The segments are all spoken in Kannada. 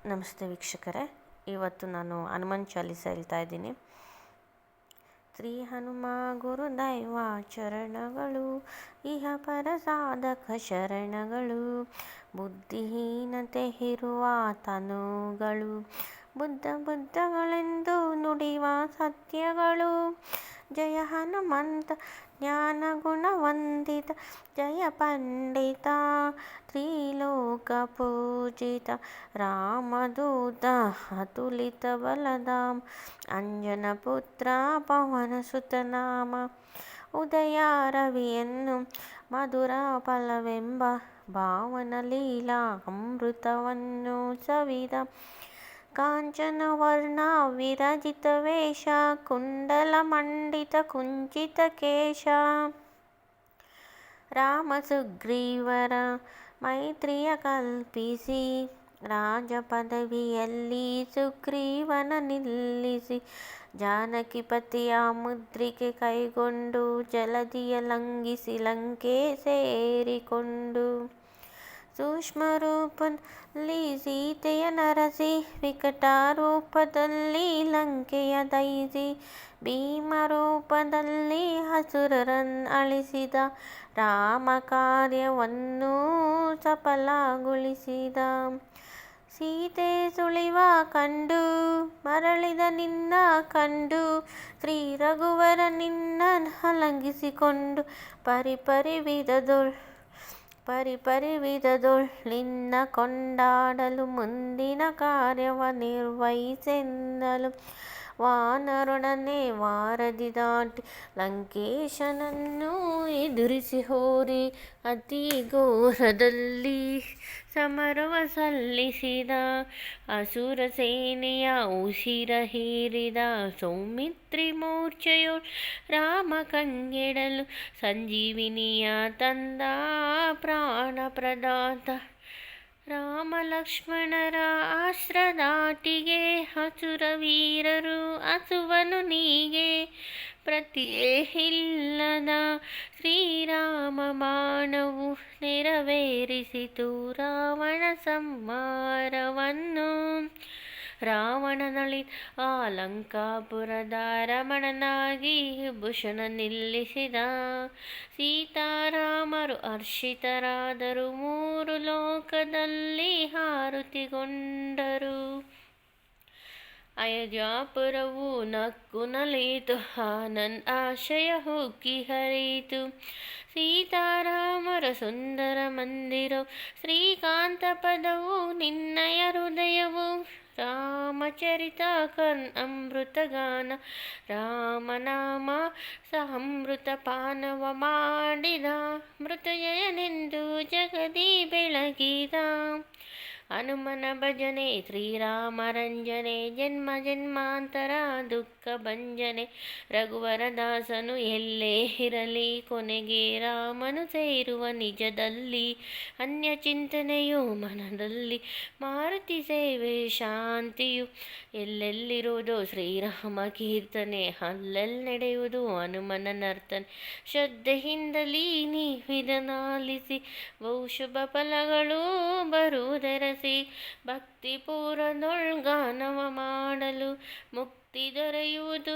ನಮಸ್ತೆ ವೀಕ್ಷಕರೇ, ಇವತ್ತು ನಾನು ಹನುಮಾನ್ ಚಾಲೀಸ ಹೇಳ್ತಾ ಇದ್ದೀನಿ. ಶ್ರೀ ಹನುಮ ಗುರುದೈವ ಚರಣಗಳು, ಇಹ ಪರ ಸಾಧಕ ಶರಣಗಳು, ಬುದ್ಧಿಹೀನತೆ ಇರುವ ತನುಗಳು, ಬುದ್ಧಗಳೆಂದು ನುಡಿವ ಸತ್ಯಗಳು. ಜಯ ಹನುಮಂತ ಜ್ಞಾನ ಗುಣವಂದಿತ, ಜಯ ಪಂಡಿತ ತ್ರಿಲೋಕ ಪೂಜಿತ, ರಾಮದೂತ ಅತುಲಿತ ಬಲಧಾಮ, ಅಂಜನ ಪುತ್ರ ಪವನ ಸುತನಾಮ. ಉದಯ ರವಿಯನ್ನು ಮಧುರ ಫಲವೆಂಬ ಭಾವನ ಲೀಲಾ ಅಮೃತವನ್ನು ಸವಿದ, ಕಾಂಚನ ವರ್ಣ ವಿರಜಿತ ವೇಷ, ಕುಂಡಲ ಮಂಡಿತ ಕುಂಚಿತ ಕೇಶ. ರಾಮ ಸುಗ್ರೀವರ ಮೈತ್ರಿಯ ಕಲ್ಪಿಸಿ, ರಾಜ ಪದವಿಯಲ್ಲಿ ಸುಗ್ರೀವನ ನಿಲ್ಲಿಸಿ, ಜಾನಕಿ ಪತಿಯ ಮುದ್ರಿಕೆ ಕೈಗೊಂಡು, ಜಲಧಿಯ ಲಂಘಿಸಿ ಲಂಕೆ ಸೇರಿಕೊಂಡು, ಸೂಕ್ಷ್ಮ ರೂಪದಲ್ಲಿ ಸೀತೆಯ ನರಸಿ, ವಿಕಟ ರೂಪದಲ್ಲಿ ಲಂಕೆಯ ದಹಿಸಿ, ಭೀಮ ರೂಪದಲ್ಲಿ ಅಸುರರನ್ನು ಅಳಿಸಿದ, ರಾಮ ಕಾರ್ಯವನ್ನು ಸಫಲಗೊಳಿಸಿದ. ಸೀತೆ ಸುಳಿವ ಕಂಡು ಮರಳಿದ ನಿನ್ನ ಕಂಡು, ಶ್ರೀ ರಘುವರ ನಿನ್ನ ಅಲಂಘಿಸಿಕೊಂಡು, ಪರಿಪರಿ ವಿಧದೊಳ್ ನಿನ್ನ ಕೊಂಡಾಡಲು, ಮುಂದಿನ ಕಾರ್ಯವ ನಿರ್ವಹಿಸೆಂದಲು. ವಾನರೊಡನೆ ವಾರಧಿ ದಾಟಿ, ಲಂಕೇಶನನ್ನು ಎದುರಿಸಿ ಹೋರಿ, ಅತಿ ಘೋರದಲ್ಲಿ ಸಮರವ ಸಲ್ಲಿಸಿದ, ಅಸುರ ಸೇನೆಯ ಉಸಿರ ಹೀರಿದ. ಸೌಮಿತ್ರಿ ಮೂರ್ಛೆಯೊಳ್ ರಾಮ ಕಂಗೆಡಲು, ಸಂಜೀವಿನಿಯ ತಂದ ಪ್ರಾಣ ಪ್ರದಾತ. ರಾಮ ಲಕ್ಷ್ಮಣರ ಅಸ್ತ್ರದಾಟಿಗೆ, ಅಸುರ ವೀರರು ಹಸುವನು ನೀಗೆ, ಪ್ರತಿಯೇ ಇಲ್ಲದ ಶ್ರೀರಾಮ ಬಾಣವು ನೆರವೇರಿಸಿತು ರಾವಣ ಸಂಹಾರವನ್ನು. ರಾವಣನಳಿದ ಆ ಲಂಕಾಪುರದ ರಮಣನಾಗಿ, ಭೂಷಣ ನಿಲ್ಲಿಸಿದ. ಸೀತಾರಾಮರು ಹರ್ಷಿತರಾದರು, ಮೂರು ಲೋಕದಲ್ಲಿ ಆರತಿಗೊಂಡರು. ಅಯೋಧ್ಯಾಪುರವು ನಕ್ಕು ನಲಿಯಿತು, ಆನಂದ ಆಶಯ ಉಕ್ಕಿ ಹರಿಯಿತು. ಸೀತಾರಾಮರ ಸುಂದರ ಮಂದಿರವು, ಶ್ರೀಕಾಂತ ಪದವು ನಿನ್ನಯ ಹೃದಯವು. ರಾಮಚರಿತ ಅಮೃತ ಗಾನ, ರಾಮನಾಮ ಅಮೃತ ಪಾನವ ಮಾಡಿದ, ಮೃತ್ಯುಂಜಯನೆಂದು ಜಗದಿ ಬೆಳಗಿದ. ಹನುಮನ ಭಜನೆ ಶ್ರೀರಾಮ ರಂಜನೆ, ಜನ್ಮ ಜನ್ಮಾಂತರ ದುಃಖ ಭಂಜನೆ. ರಘುವರ ದಾಸನು ಎಲ್ಲೇ ಇರಲಿ, ಕೊನೆಗೆ ರಾಮನು ಸೇರುವ ನಿಜದಲ್ಲಿ. ಅನ್ಯ ಚಿಂತನೆಯು ಮನದಲ್ಲಿ, ಮಾರುತಿ ಸೇವೆ ಶಾಂತಿಯು. ಎಲ್ಲೆಲ್ಲಿರುವುದೋ ಶ್ರೀರಾಮ ಕೀರ್ತನೆ, ಅಲ್ಲೆಲ್ಲಿ ನಡೆಯುವುದು ಹನುಮನ ನರ್ತನೆ. ಶ್ರದ್ಧೆಯಿಂದಲೀ ನೀವಿದನಾಲಿಸಿ, ಬಹುಶುಭ ಫಲಗಳು ಬರುವುದರಸಿ. ಭಕ್ತಿ ಪೂರ್ವದೊಳ್ಗಾನವ ಮಾಡಲು, ಮುಕ್ತಿ ದೊರೆಯುವುದು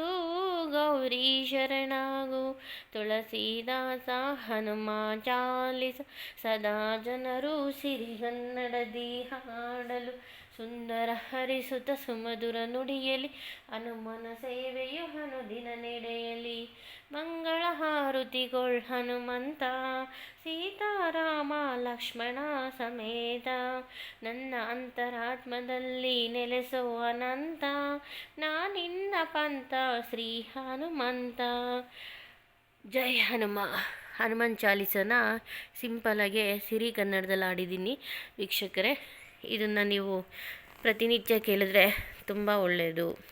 ಗೌರಿ ಶರಣಾಗು. ತುಳಸೀದಾಸ ಹನುಮ ಚಾಲಿಸ, ಸದಾ ಜನರು ಸಿರಿಗನ್ನಡದಿ ಹಾಡಲು. ಸುಂದರ ಹರಿಸುತ ಸುಮಧುರ ನುಡಿಯಲಿ, ಹನುಮನ ಸೇವೆಯು ಅನುದಿನ ನಡೆಯಲಿ. ಮಂಗಳ ಹಾರುತಿಗೊಳ್ ಹನುಮಂತ, ಸೀತಾರಾಮ ಲಕ್ಷ್ಮಣ ಸಮೇತ. ನನ್ನ ಅಂತರಾತ್ಮದಲ್ಲಿ ನೆಲೆಸೋ ಅನಂತ, ನಾನಿನ್ನ ಪಂಥ ಶ್ರೀ ಹನುಮಂತ. ಜೈ ಹನುಮ. ಹನುಮಾನ್ ಚಾಲೀಸನ ಸಿಂಪಲಾಗೆ ಸಿರಿ ಕನ್ನಡದಲ್ಲಿ ಆಡಿದ್ದೀನಿ ವೀಕ್ಷಕರೇ. ಇದನ್ನು ನೀವು ಪ್ರತಿನಿತ್ಯ ಕೇಳಿದ್ರೆ ತುಂಬ ಒಳ್ಳೆಯದು.